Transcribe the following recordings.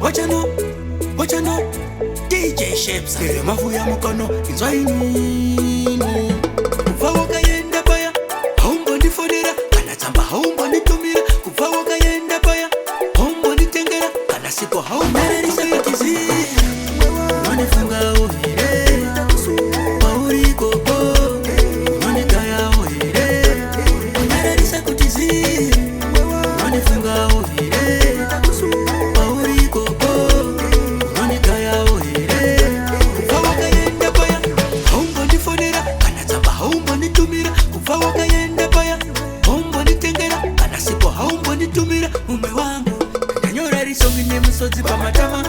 Wachano DJ Shapes ile mafu ya mkono inzoini kuva wakayenda baya haumbo ndifodera kana tamba haumbo nditumira kuva wakayenda baya haumbo nditengera kana sipo haumbo ndisakatizi wanifunga uhire pauri koko wanikaya uhire ndisakatizi wanifunga uhire pauri koko wanikaya uhire kuva wakayenda baya haumbo ndifodera kana tamba haumbo nditumira kuva wakayenda baya haumbo nditengera kana sipo haumbo nditumira mume wangu ndanyora risongi nemusodzi pamatama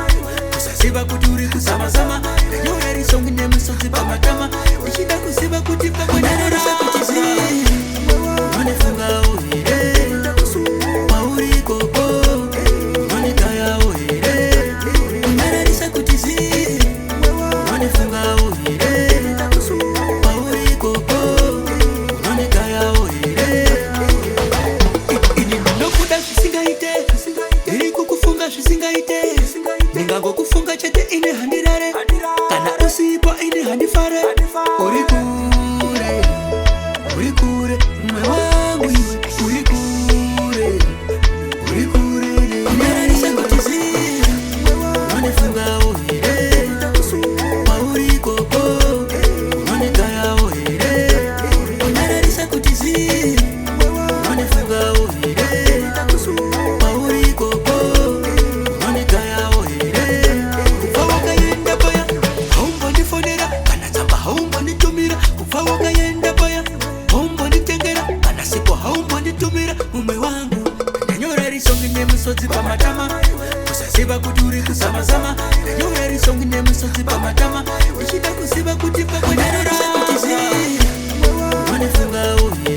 kusaziva kuti uri kuzamazama ndanyora risongi nemusodzi pamatama ndichida kuziva kuti pakwanararisa kutizi wanifunga uhire pauri koko wanikaya uhire nararisa kutizi wanifunga uhire pauri koko wanikaya uhire ini ndinokuda zvisingaite iri kukufunga zvisingaite ndingangokufunga chete ine handirare kana usipo ine handifare uri kure mwe wangu iwe uri kure nararisa kutizi wanifunga uhire pauri koko wanikaya uhire nararisa kutizi wanifunga uhire pauri koko wanikaya uhire kuva wakayenda baya haumbo ndifodera kana tsamba haumbo nditumira kuva wakayenda baya haumbo nditengera kana sipo haumbo nditumira mume wangu ndanyora risongi nemusodzi pamatama kusaziva kuti uri kuzamazama ndanyora risongi nemusodzi pamatama ndichida kuziva kuti pakwanararisa kutizi wanifunga uhire